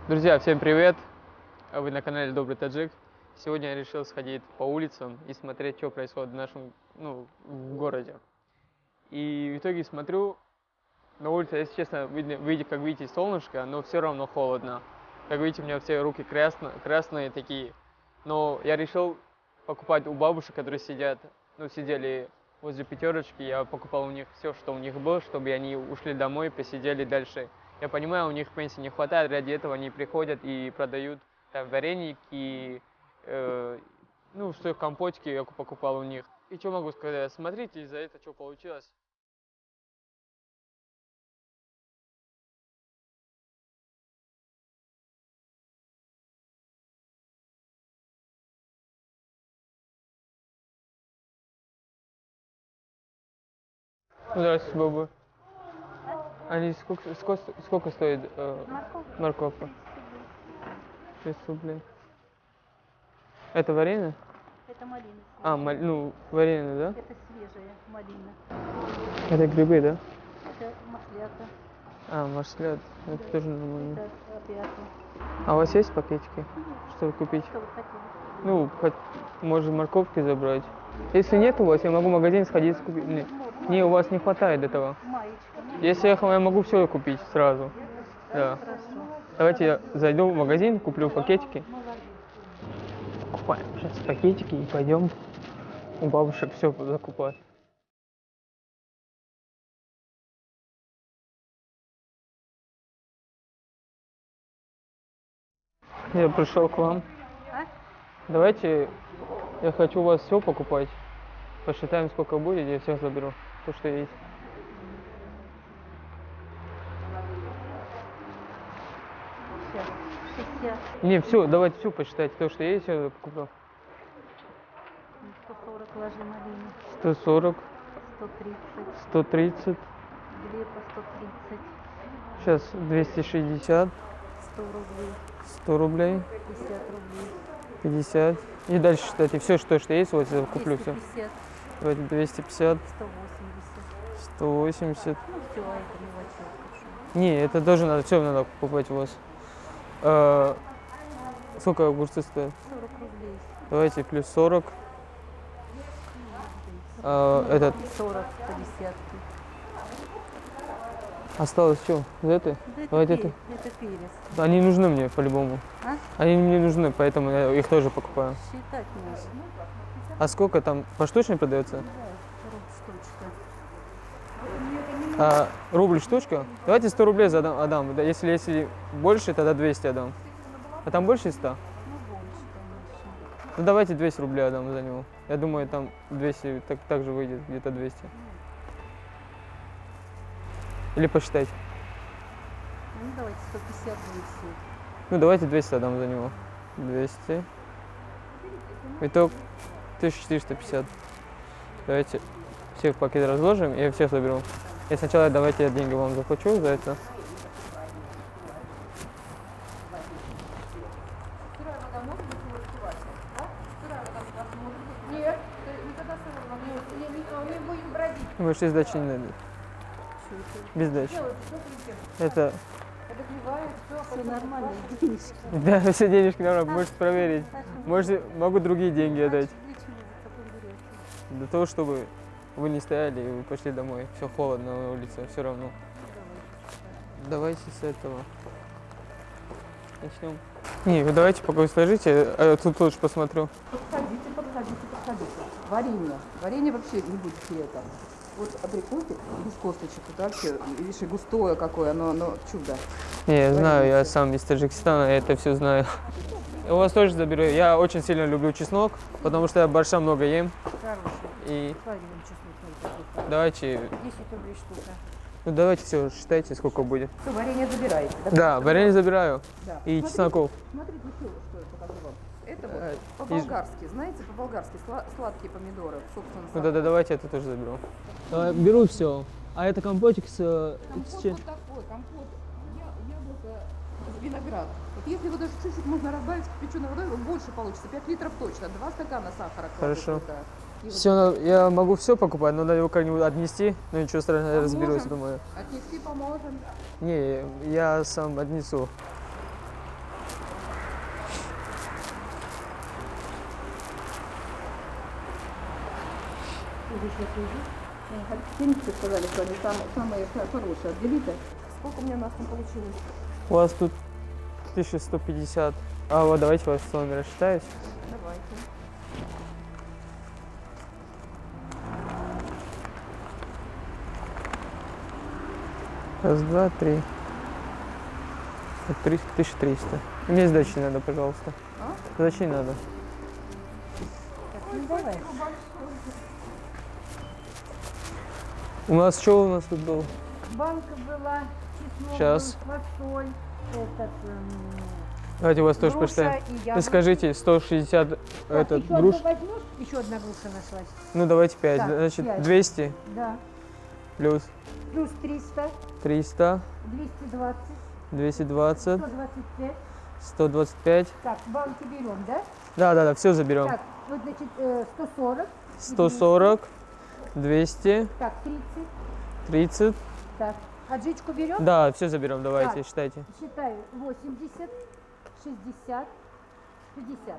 Друзья, всем привет! Вы на канале Добрый Таджик. Сегодня я решил сходить по улицам и смотреть, что происходит в нашем, в городе. И в итоге смотрю, на улице, если честно, как видите, солнышко, но все равно холодно. Как видите, у меня все руки красные такие. Но я решил покупать у бабушек, которые сидели возле пятерочки. Я покупал у них все, что у них было, чтобы они ушли домой, посидели дальше. Я понимаю, у них пенсии не хватает, ради этого они приходят и продают там вареники, что компотики я покупал у них. И что могу сказать, смотрите из-за этого, что получилось. Здравствуйте, баба. Они сколько стоит морковка? 6 рублей. Это варенье? Это малина. варенье, да? Это свежая малина. Это грибы, да? Это маслята. Маслят. Это Да. тоже нормально. Это опята. А у вас есть пакетики, чтобы купить? Что вы хотели? Может морковки забрать? Если нет у вас, я могу в магазин сходить купить. Не, у вас не хватает этого. Маечка. Если я могу все купить сразу. Да. Хорошо. Давайте я зайду в магазин, куплю пакетики. Купаем сейчас пакетики и пойдем у бабушек все закупать. Я пришел к вам. А? Давайте, я хочу у вас все покупать. Посчитаем, сколько будет, я всех заберу. То, что есть. Сейчас. 60. Не, все, давайте все посчитайте. То, что есть, я куплю. 140 ложи малины. 140, 130. 130. Две по 130. Сейчас 260, 100 рублей. 100 рублей, 50 рублей. 50. И дальше считайте. Все, что есть, вот я куплю все. 250. Давайте 250, 180. 180. Ну все, а это мелочевка. Не, это тоже надо, все надо покупать у вас. Сколько огурцы стоят? 40 рублей. Давайте плюс 40. Этот 40 по десятке. осталось что? Из этой? Да Давайте это перец. Они нужны мне по-любому. А? Они мне нужны, поэтому я их тоже покупаю. Считать можно. А сколько там поштучно продается? Да, штучка. Рубль штучка? Давайте 100 рублей отдам. Да, если больше, тогда 200 отдам. А там больше 100? Ну, больше, конечно. Ну давайте 200 рублей отдам за него. Я думаю, там 200 так же выйдет, где-то 200. Или посчитайте. Ну, давайте 150 будет все. Ну давайте 200 отдам за него. 200. Итог 1450. Давайте все в пакет разложим и я всех заберу. И сначала давайте я деньги вам заплачу за это. Нет, никогда не будем бродить. Больше сдачи не надо. Без сдачи. Это... Все нормально, денежки. Да, все денежки нормально, можете проверить. Могу другие деньги отдать. Для чего вы потом берете? Для того, чтобы вы не стояли и вы пошли домой. Все холодно на улице, все равно. Давайте с этого. Начнем. Не, вы давайте пока вы сложите, а я тут лучше посмотрю. Подходите. Варенье вообще не будете это. Вот абрикосик без косточек, вот вообще, видишь, и густое какое, оно чудо. Не, я знаю, я Варенье. сам из Таджикистана, я это все знаю. У вас тоже заберу. Я очень сильно люблю чеснок, потому что я борща много ем. Хороший. И Варим чеснок. давайте, 10 рублей штука. давайте все, считайте, сколько будет. Все, варенье забираете. Да, варенье забираю. Да. И чесноков. Смотрите, что я покажу вам. Это Э, вот по-болгарски, знаете, по-болгарски сладкие помидоры, собственно. Ну да, давайте это тоже заберу. Беру все. А это компотик с... Компот вот такой, компот, яблоко, виноград. Вот если его даже чуть-чуть можно разбавить кипяченой водой, больше получится, 5 литров точно, 2 стакана сахара. Хорошо. туда. И вот Все, я могу все покупать, но надо его как-нибудь отнести. Ну ничего страшного, я разберусь, Поможем. думаю. Отнести поможем. Не, я сам отнесу. Ценники сказали, что они самые хорошие. Отделите. Сколько у меня нас там получилось? У вас тут 1150. А вот давайте вас с вами рассчитаюсь. Давайте. Раз, два, три. 1300. Мне сдачи не надо, пожалуйста. А? Сдачи не надо. Ну, давай. У нас что у нас тут был? Банка была, чеснок, Щас. был, фасоль, этот, Давайте у вас тоже груша посчитаем. и Вы яблоки. скажите, 160 Так, этот еще груш. одну возьмешь? Еще одна груша нашлась. Ну давайте 5. Так, Значит, 5. 200 Да. плюс Плюс 300, 300, 220, 220, 125. 125. Так, банки берем, да? Да, все заберем. Так, вот, значит, 140. 140, 200, Так, 30. 30. Так, аджичку берем? Да, все заберем, давайте, Так. считайте. Считаю 80, 60, 50.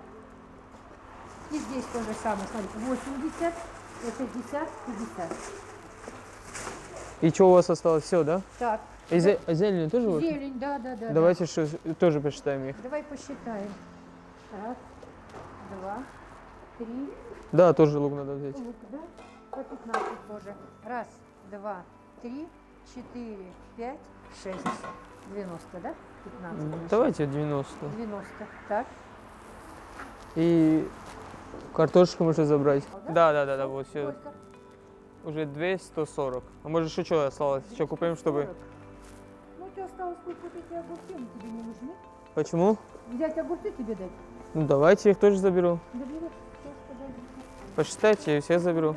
И здесь то же самое, смотри, 80, 60, 50. И что у вас осталось? Все, да? Так, И зелень тоже вот? зелень, да. Давайте что, тоже посчитаем их. Давай посчитаем. Раз, два, три, Да, тоже лук надо взять. лук, да? По 15 тоже. Раз, два, три, 4, 5, 6, 90, да? 15. Давайте 90. 90. Так. И картошку можно забрать. Да, вот все. Сколько? Уже 240. А может еще что осталось? Еще купим, чтобы... 40. Ну, у тебя осталось купить эти огурцы, они тебе не нужны. Почему? Взять огурцы тебе дать? Ну давайте их тоже заберу. Да бери, что сказали. Посчитайте, я всех заберу.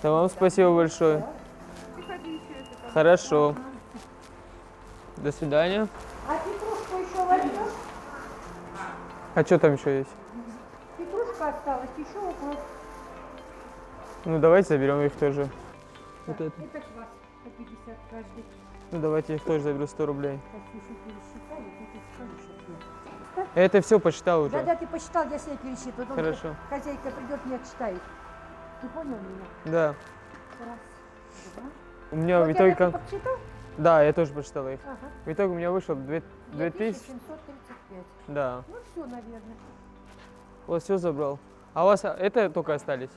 Да вам спасибо большое. Хорошо. До свидания. А петрушку еще возьмешь? А что там еще есть? Петрушка осталась, еще укроп. Ну давайте заберем их тоже. Вот это. Это квас по 50 каждый. Ну давайте их тоже заберу 100 рублей. Сейчас еще пересчитали, ты скажи, что Это все посчитал уже. Да, ты посчитал, я себе пересчитаю. Потом Хорошо. хозяйка придет, мне отчитает. Ты понял меня? Да. Раз, два. У меня Вот в я итоге... так и подсчитал? Да, я тоже посчитал их. Ага. В итоге у меня вышло 2000. 2735. Да. Ну все, наверное. Вот все забрал. А у вас это только остались?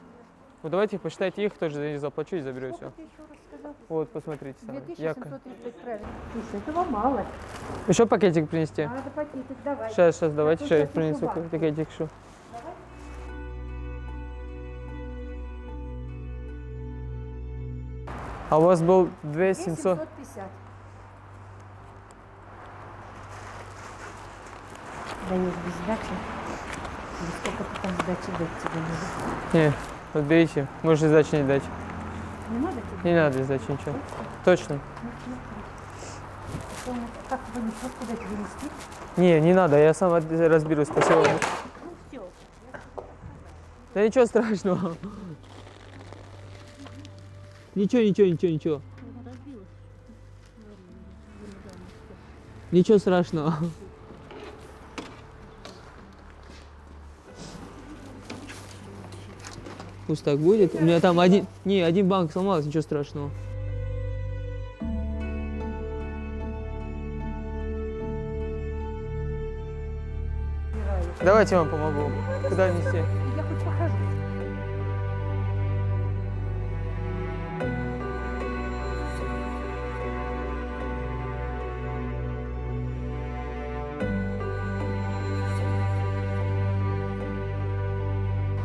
Ну давайте посчитайте их, тоже за них заплачу и заберу все. Сколько ты еще раз сказал? Вот, посмотрите сами. 2735, правильно. Слушай, этого мало. Еще пакетик принести? Надо пакетик, давай. Сейчас, давайте тут еще сейчас их принесу. еще банк. Пакетик еще. А у вас был 2700? 2750. Даешь без сдачи? Или сколько потом сдачи дать тебе надо? Не, вот берите. Можете сдачи не дать. Не надо тебе? Не надо сдачи ничего. Точно. Ну, смотри. Потом, как понесешь, куда тебе нести? Не надо, я сам разберусь. Спасибо. Ну все. Да ничего страшного. Ничего. Ничего страшного. Пусть так будет. У меня там один банк сломался, ничего страшного. Давайте я вам помогу. Куда нести? Я хоть похожу.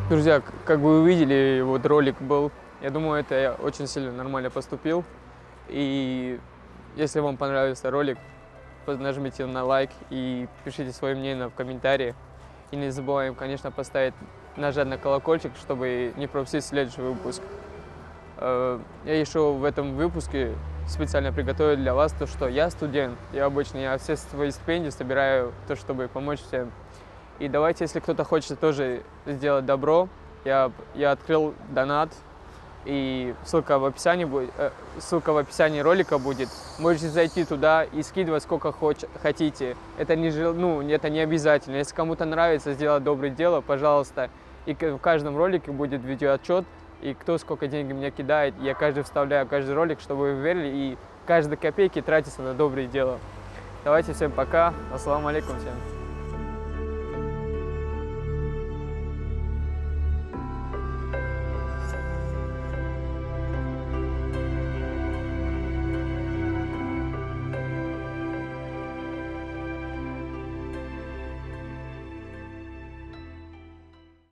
Друзья, как вы увидели, вот ролик был. Я думаю, это я очень сильно нормально поступил. И если вам понравился ролик, нажмите на лайк и пишите свое мнение в комментарии. И не забываем, конечно, нажать на колокольчик, чтобы не пропустить следующий выпуск. Я еще в этом выпуске специально приготовил для вас то, что я студент. Я все свои стипендии собираю, чтобы помочь всем. И давайте, если кто-то хочет тоже сделать добро, я открыл донат И ссылка в описании будет, ссылка в описании ролика будет. Можете зайти туда и скидывать сколько хотите. Это это не обязательно. Если кому-то нравится сделать доброе дело, пожалуйста. И в каждом ролике будет видеоотчет, и кто сколько денег мне кидает. Я вставляю каждый ролик, чтобы вы верили, и каждая копейка тратится на доброе дело. Давайте всем пока. Ассаламу алейкум всем.